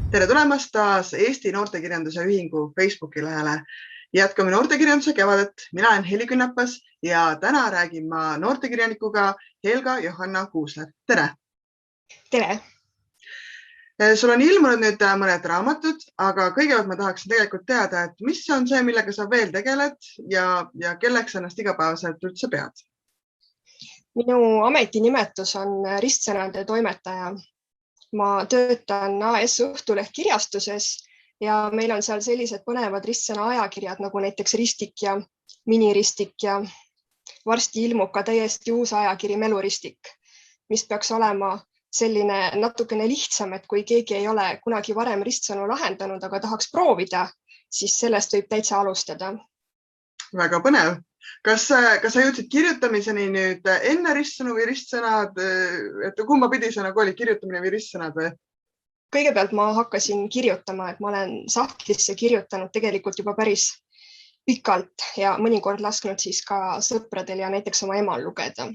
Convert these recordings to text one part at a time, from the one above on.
Tere tulemast taas Eesti Noortekirjanduse Ühingu Facebooki lehele. Jätkame noortekirjanduse kevadet. Mina olen Heli Künnapas ja täna räägin ma noortekirjanikuga Helga Johanna Kuusler. Tere! Tere! Sul on ilmunud nüüd mõned raamatud, aga kõigepealt ma tahaksin tegelikult teada, et mis on see, millega sa veel tegeled ja kelleks ennast igapäevaselt üldse pead? Minu ametinimetus on ristsõnade toimetaja. Ma töötan AS Õhtuleht kirjastuses ja meil on seal sellised põnevad ristsõna ajakirjad nagu näiteks Ristik ja Miniristik ja varsti ilmub ka täiesti uus ajakiri Meluristik, mis peaks olema selline natukene lihtsam, et kui keegi ei ole kunagi varem ristsõnu lahendanud, aga tahaks proovida, siis sellest võib täitsa alustada. Väga põnev. Kas sa jõudsid kirjutamiseni nüüd enne ristsõnu või ristsõnad, et kumba pidi see nagu oli, kirjutamine või ristsõnad või? Kõigepealt ma hakkasin kirjutama, et ma olen sahtlisse kirjutanud tegelikult juba päris pikalt ja mõnikord lasknud siis ka sõpradel ja näiteks oma emal lugeda.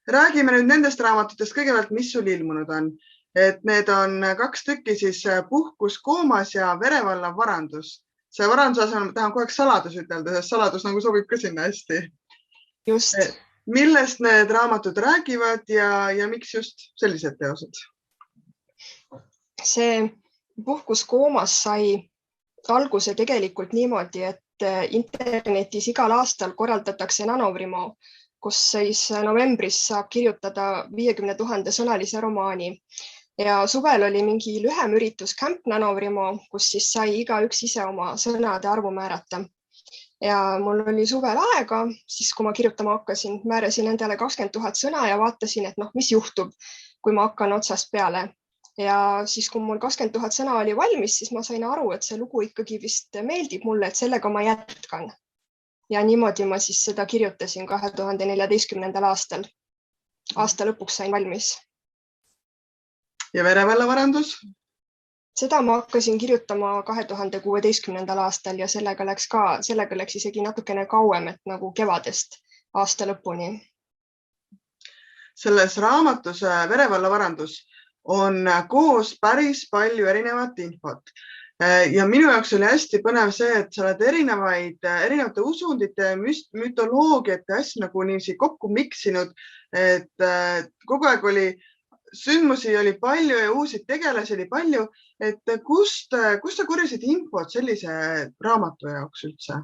Räägime nüüd nendest raamatutest kõigepealt, mis sul ilmunud on. Et need on 2 tükki siis Puhkus koomas ja Verevallav varandus. See varanduse asemel tahan kogu aeg saladus ütelda, sest saladus nagu sobib ka sinna hästi. Just. Millest need raamatud räägivad ja miks just sellised teosed? See Puhkus koomas sai alguse tegelikult niimoodi, et internetis igal aastal korraldatakse Nanovrimo, kus siis novembris saab kirjutada 50 000 sõnalise romaani. Ja suvel oli mingi lühem üritus Camp Nanovrimo, kus siis sai igaüks ise oma sõnade arvu määrata. Ja mul oli suvel aega, siis kui ma kirjutama hakkasin, määrasin endale 20 000 sõna ja vaatasin, et mis juhtub, kui ma hakkan otsast peale. Ja siis, kui mul 20 000 sõna oli valmis, siis ma sain aru, et see lugu ikkagi vist meeldib mulle, et sellega ma jätkan. Ja niimoodi ma siis seda kirjutasin 2014. aastal. Aasta lõpuks sain valmis. Ja Verevallav varandus? Seda ma hakkasin kirjutama 2016. aastal ja sellega läks isegi natukene kauem, et nagu kevadest aasta lõpuni. Selles raamatus Verevallav varandus on koos päris palju erinevat infot. Ja minu jaoks oli hästi põnev see, et sa oled erinevate usundite, mütoloogiate asju nagu niiviisi kokku miksinud, et kogu aeg oli sündmusi oli palju ja uusi tegelasi oli palju, et kust sa korjasid infot sellise raamatu jaoks üldse?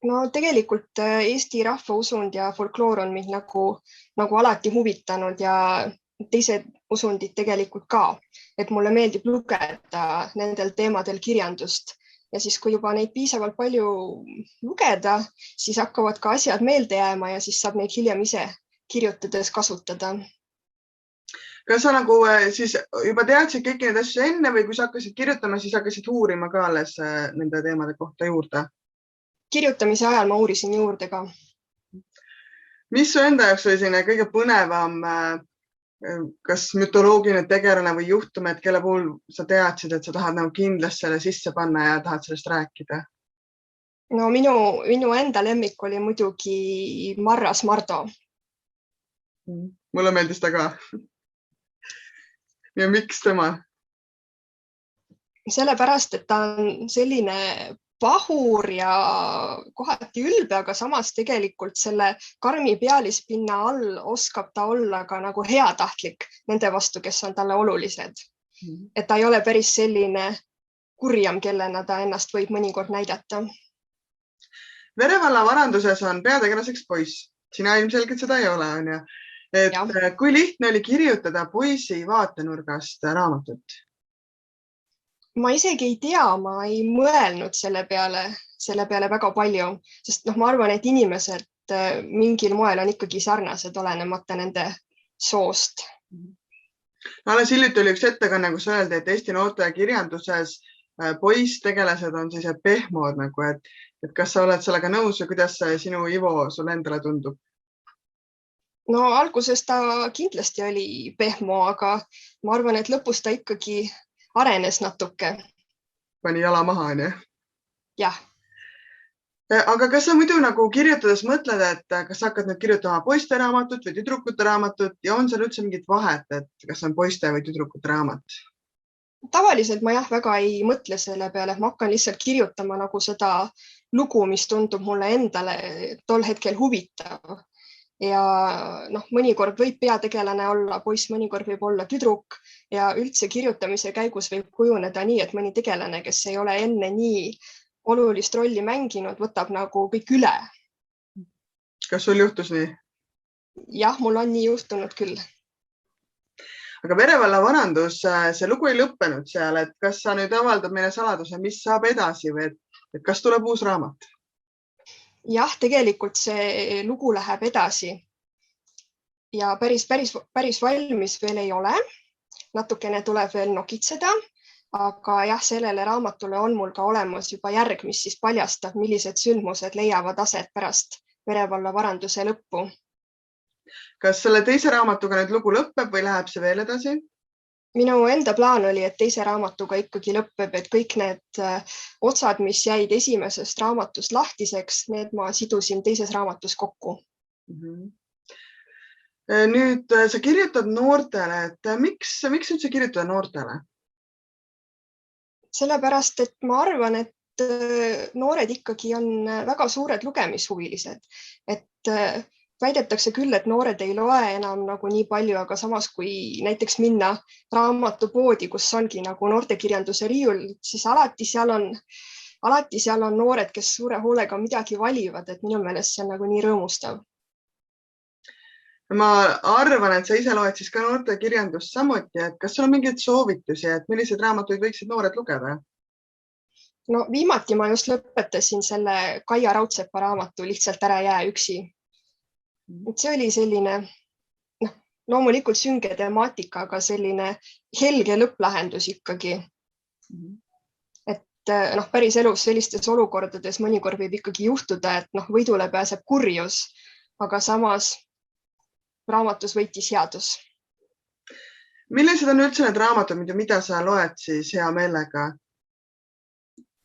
No tegelikult Eesti rahvausund ja folkloor on mind nagu alati huvitanud ja teised usundid tegelikult ka, et mulle meeldib lugeda nendel teemadel kirjandust ja siis, kui juba neid piisavalt palju lugeda, siis hakkavad ka asjad meelde jääma ja siis saab neid hiljem ise kirjutades kasutada. Kas sa nagu siis juba teadsid kõiki need asju enne või kui sa hakkasid kirjutama, siis hakkasid uurima ka alles nende teemade kohta juurde? Kirjutamise ajal ma uurisin juurde ka. Mis su enda jaoks oli selline kõige põnevam, kas mütoloogiline tegelane või juhtum, et kelle puhul sa teadsid, et sa tahad nagu kindlasti selle sisse panna ja tahad sellest rääkida? No minu enda lemmik oli muidugi Marras Mardo. Mulle meeldis ta ka. Ja miks tema? Sellepärast, et ta on selline pahur ja kohati ülbe, aga samas tegelikult selle karmi pealispinna all oskab ta olla ka nagu heatahtlik nende vastu, kes on talle olulised. Et ta ei ole päris selline kurjam, kellena ta ennast võib mõnikord näidata. Verevallav varanduses on peategelaseks poiss. Sina ilmselgelt seda ei ole, on ju. Et kui lihtne oli kirjutada poisi vaatenurgast raamatut? Ma isegi ei tea, ma ei mõelnud selle peale väga palju, sest ma arvan, et inimesed mingil moel on ikkagi sarnased, olenemata nende soost. Alles hiljuti oli üks ettekanne, kus öeldi, et Eesti noortekirjanduses poisstegelased on siis pehmod, et kas sa oled sellega nõus ja kuidas sinu Ivo sulle endale tundub? No alguses ta kindlasti oli pehmo, aga ma arvan, et lõpus ta ikkagi arenes natuke. Pani jala maha, on ju? Jah. Aga kas sa muidu nagu kirjutades mõtled, et kas sa hakkad nüüd kirjutama poiste raamatut või tüdrukute raamatut ja on seal üldse mingit vahet, et kas on poiste või tüdrukute raamat? Tavaliselt ma jah, väga ei mõtle selle peale, ma hakkan lihtsalt kirjutama nagu seda lugu, mis tundub mulle endale tol hetkel huvitav. Ja mõnikord võib peategelane olla poiss, mõnikord võib olla tüdruk ja üldse kirjutamise käigus võib kujuneda nii, et mõni tegelane, kes ei ole enne nii olulist rolli mänginud, võtab nagu kõik üle. Kas sul juhtus nii? Jah, mul on nii juhtunud küll. Aga Verevalla varandus, see lugu ei lõppenud seal, et kas sa nüüd avaldad meile saladuse, mis saab edasi või et kas tuleb uus raamat? Jah, tegelikult see lugu läheb edasi ja päris valmis veel ei ole. Natukene tuleb veel nokitseda, aga jah, sellele raamatule on mul ka olemas juba järg, mis siis paljastab, millised sündmused leiavad aset pärast Verevalla varanduse lõppu. Kas selle teise raamatuga nüüd lugu lõpeb või läheb see veel edasi? Minu enda plaan oli, et teise raamatuga ikkagi lõpeb, et kõik need otsad, mis jäid esimesest raamatust lahtiseks, need ma sidusin teises raamatus kokku. Nüüd sa kirjutad noortele, et miks üldse kirjutada noortele? Sellepärast, et ma arvan, et noored ikkagi on väga suured lugemishuvilised, et väidetakse küll, et noored ei loe enam nagu nii palju, aga samas kui näiteks minna raamatupoodi, kus ongi nagu noortekirjanduse riiul, siis alati seal on noored, kes suure hoolega midagi valivad, et minu meelest see on nagu nii rõõmustav. Ma arvan, et sa ise loed siis ka noortekirjandust samuti, et kas sul on mingeid soovitusi, et milliseid raamatuid võiksid noored lugeda? No viimati ma just lõpetasin selle Kaia Raudsepa raamatu Lihtsalt ära jää üksi. See oli selline loomulikult sünge temaatika, aga selline helge lõpplahendus ikkagi. Et päris elus sellistes olukordades mõnikord võib ikkagi juhtuda, et võidule pääseb kurjus, aga samas raamatus võitis headus. Millised on üldse need raamatud, mida sa loed siis hea meelega?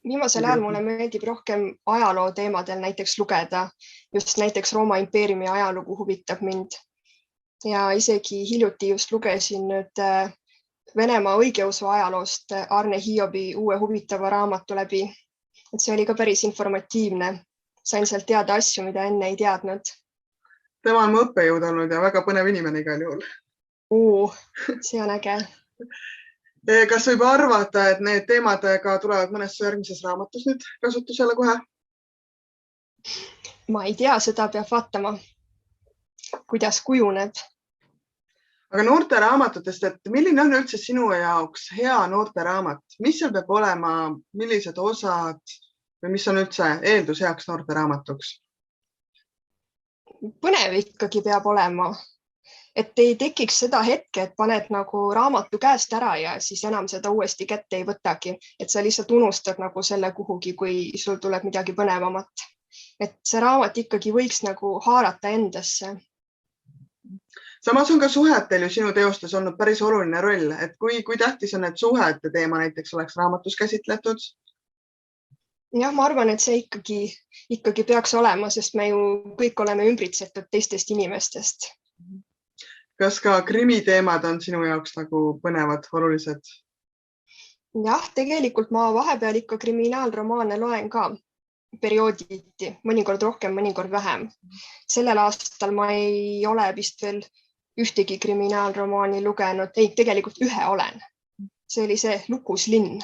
Viimasel ajal mulle meeldib rohkem ajaloo teemadel näiteks lugeda, just näiteks Rooma impeeriumi ajalugu huvitab mind. Ja isegi hiljuti just lugesin nüüd Venemaa õigeusu ajaloost Arne Hiobi uue huvitava raamatu läbi. Et see oli ka päris informatiivne. Sain sealt teada asju, mida enne ei teadnud. Tema on mu õppejõud olnud ja väga põnev inimene igal juhul. See on äge. Kas võib arvata, et need teemad ka tulevad mõnes järgmises raamatus nüüd kasutusele kohe? Ma ei tea, seda peab vaatama, kuidas kujuneb. Aga noorte raamatutest, et milline on üldse sinu jaoks hea noorte raamat? Mis seal peab olema, millised osad või mis on üldse eeldus heaks noorte raamatuks? Põnev ikkagi peab olema. Et ei tekiks seda hetke, et paned nagu raamatu käest ära ja siis enam seda uuesti kätte ei võtagi. Et sa lihtsalt unustad nagu selle kuhugi, kui sul tuleb midagi põnevamat. Et see raamat ikkagi võiks nagu haarata endasse. Samas on ka suhetel ju sinu teostes olnud päris oluline roll. Et kui tähtis on, et suhete teema näiteks oleks raamatus käsitletud? Jah, ma arvan, et see ikkagi peaks olema, sest me ju kõik oleme ümbritsetud teistest inimestest. Kas ka krimiteemad on sinu jaoks nagu põnevad, olulised? Jah, tegelikult ma vahepeal ikka kriminaalromaane loen ka periooditi, mõnikord rohkem, mõnikord vähem. Sellel aastal ma ei ole vist veel ühtegi kriminaalromaani lugenud. Ei, tegelikult ühe olen. See oli see Lukus linn.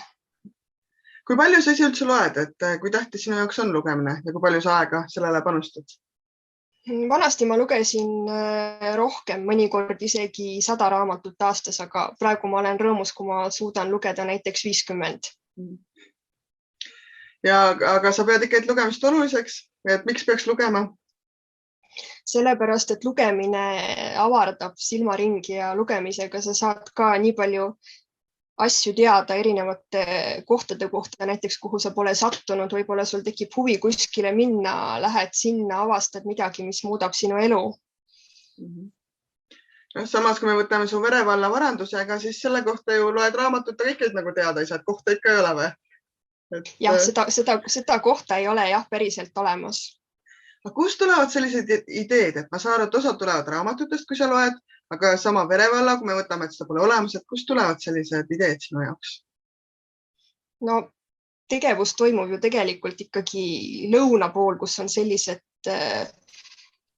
Kui palju sa ise üldse loed, et kui tähtis sinu jaoks on lugemine ja kui palju sa aega sellele panustad? Vanasti ma lugesin rohkem, mõnikord isegi 100 raamatut aastas, aga praegu ma olen rõõmus, kui ma suudan lugeda näiteks 50. Aga sa pead ikka lugemist oluliseks, et miks peaks lugema? Sellepärast, et lugemine avardab silmaringi ja lugemisega sa saad ka nii palju asju teada erinevate kohtade kohta, näiteks kuhu sa pole sattunud, võib-olla sul tekib huvi kuskile minna, lähed sinna, avastad midagi, mis muudab sinu elu. Samas, kui me võtame su Verevalla varandusega, siis selle kohta ju loed raamatut, aga ikka nagu teada ei saa, et kohta ikka ei ole või? Jah, seda kohta ei ole jah päriselt olemas. Aga kust tulevad sellised ideed, et ma saan aru, et osad tulevad raamatutest, kui sa loed, aga sama Verevalla, kui me võtame, et seda pole olemas, et kust tulevad sellised ideed sinu jaoks? No tegevus toimub ju tegelikult ikkagi lõuna pool, kus on sellised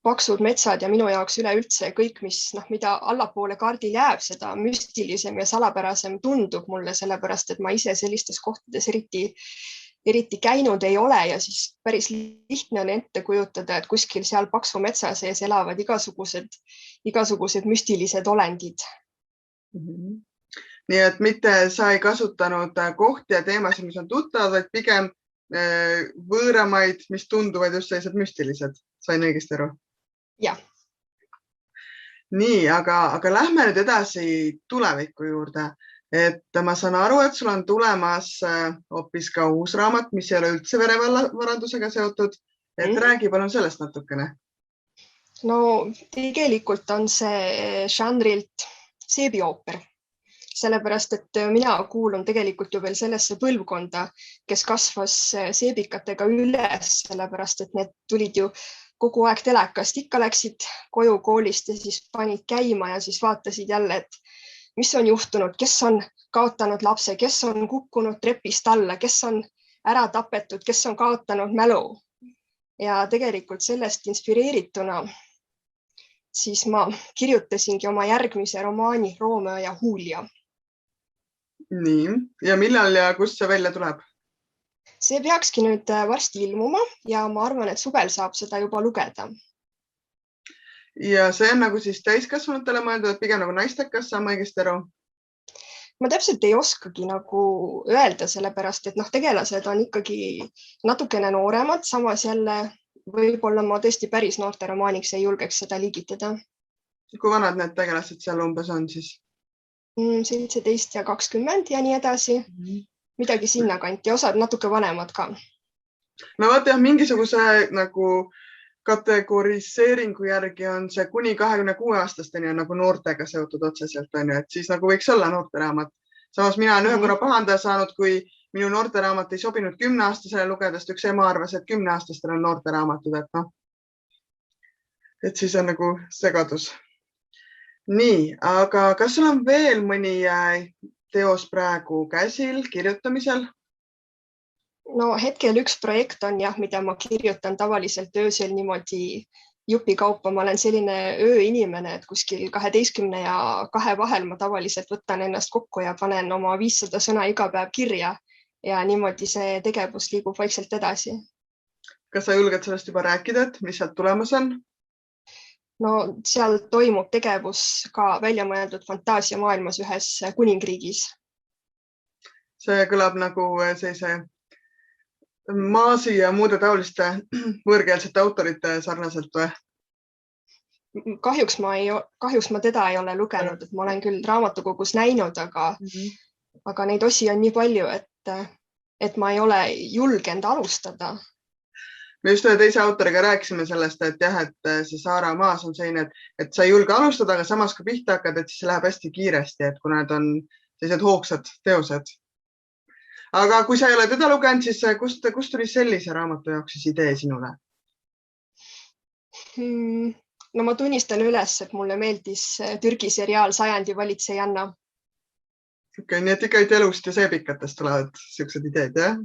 paksud metsad ja minu jaoks üleüldse kõik, mida allapoole kaardil jääb, seda müstilisem ja salapärasem tundub mulle, sellepärast et ma ise sellistes kohtades eriti käinud ei ole ja siis päris lihtne on ette kujutada, et kuskil seal paksu metsa sees elavad igasugused müstilised olendid. Nii et mitte sa ei kasutanud kohti ja teemasid, mis on tuttavad, vaid pigem võõramaid, mis tunduvad just sellised müstilised. Sain õigesti aru? Jah. Nii, aga lähme nüüd edasi tuleviku juurde. Et ma saan aru, et sul on tulemas hoopis ka uus raamat, mis ei ole üldse Verevalla varandusega seotud. Et räägi palun sellest natukene. No tegelikult on see žanrilt seebiooper. Sellepärast, et mina kuulun tegelikult ju veel sellesse põlvkonda, kes kasvas seebikatega üles, sellepärast, et need tulid ju kogu aeg telekast, ikka läksid koju koolist ja siis panid käima ja siis vaatasid jälle, et mis on juhtunud, kes on kaotanud lapse, kes on kukkunud trepist alla, kes on ära tapetud, kes on kaotanud mälu. Ja tegelikult sellest inspireerituna siis ma kirjutasingi oma järgmise romaani Romeo ja Julia. Nii, ja millal ja kust see välja tuleb? See peakski nüüd varsti ilmuma ja ma arvan, et suvel saab seda juba lugeda. Ja see on nagu siis täiskasvanutele mõeldud, et pigem nagu naistekas, saan ma õigesti aru? Ma täpselt ei oskagi nagu öelda, sellepärast, et tegelased on ikkagi natukene nooremad, samas jälle võib-olla ma tõesti päris noorte romaaniks ei julgeks seda liigitada. Kui vanad need tegelased seal umbes on siis? 17 ja 20 ja nii edasi. Midagi sinna kanti, osad natuke vanemad ka. No vaata jah, mingisuguse nagu kategoriseeringu järgi on see kuni 26-aastasteni on nagu noortega seotud otseselt, et siis nagu võiks olla noorteraamat. Samas mina olen ühe korra pahandaja saanud, kui minu noorteraamat ei sobinud 10-aastasele lugedest, üks ema arvas, et 10-aastastel on noorteraamatud, et siis on nagu segadus. Nii, aga kas sul on veel mõni teos praegu käsil, kirjutamisel? No hetkel üks projekt on jah, mida ma kirjutan tavaliselt öösel niimoodi jupikaupa. Ma olen selline ööinimene, et kuskil 12 ja 2 vahel ma tavaliselt võtan ennast kokku ja panen oma 500 sõna iga päev kirja ja niimoodi see tegevus liigub vaikselt edasi. Kas sa julged sellest juba rääkida, et mis sealt tulemas on? No seal toimub tegevus ka väljamõeldud fantaasiamaailmas ühes kuningriigis. See kõlab nagu sellise Maasi ja muude taoliste võõrkeelsete autorite sarnaselt või? Kahjuks ma teda ei ole lugenud, et ma olen küll raamatukogus näinud, aga neid osi on nii palju, et ma ei ole julgenud alustada. Me just ühe teise autoriga rääkisime sellest, et jah, et see Saara Maas on selline, et sa ei julge alustada, aga samas kui pihta hakkad, et siis läheb hästi kiiresti, et kuna need on sellised hoogsad teosed. Aga kui sa ei ole teda lugenud, siis kust tuli sellise raamatu jaoks siis idee sinule? No ma tunnistan üles, et mulle meeldis Türgi seriaal Sajandi valitsejanna. Okay, nii et ikka elust ja seebikatest tulevad sellised ideed, jah?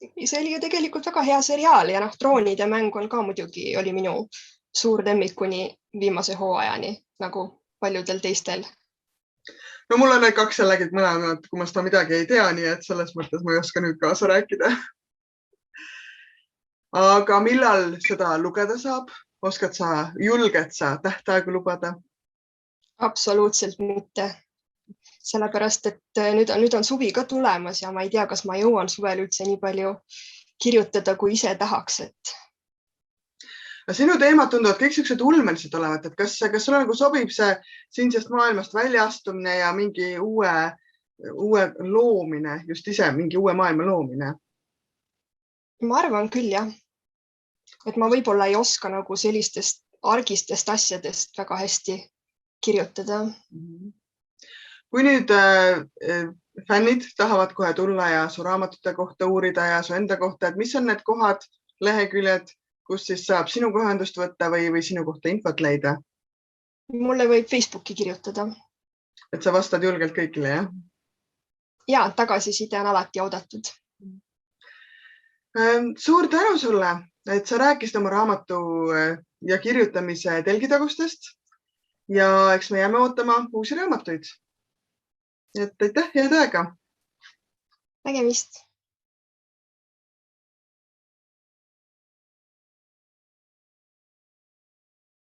See oli ju tegelikult väga hea seriaal ja Troonide mäng on ka muidugi oli minu suur lemmik kuni viimase hooajani, nagu paljudel teistel. No mul on need 2 jällegi mõlemad, kui ma seda midagi ei tea, nii et selles mõttes ma ei oska nüüd kaasa rääkida. Aga millal seda lugeda saab? Oskad sa, julged sa tähtaegu lubada? Absoluutselt mitte. Sellepärast, et nüüd on suvi ka tulemas ja ma ei tea, kas ma jõuan suvel üldse nii palju kirjutada, kui ise tahaks, et Sinu teemad tunduvad kõik sellised ulmelised olevat, et kas sulle nagu sobib see siinsest maailmast väljaastumine ja mingi uue loomine, just ise mingi uue maailma loomine? Ma arvan küll, jah. Et ma võib-olla ei oska nagu sellistest argistest asjadest väga hästi kirjutada. Kui nüüd fännid tahavad kohe tulla ja su raamatute kohta uurida ja su enda kohta, et mis on need kohad, leheküljed, kus siis saab sinuga ühendust võtta või sinu kohta infot leida? Mulle võib Facebooki kirjutada. Et sa vastad julgelt kõigile, jah? Ja, tagasiside on alati oodatud. Suur tänu sulle, et sa rääkisid oma raamatu ja kirjutamise telgitagustest ja eks me jääme ootama uusi raamatuid. Et aitäh, head aega! Nägemist!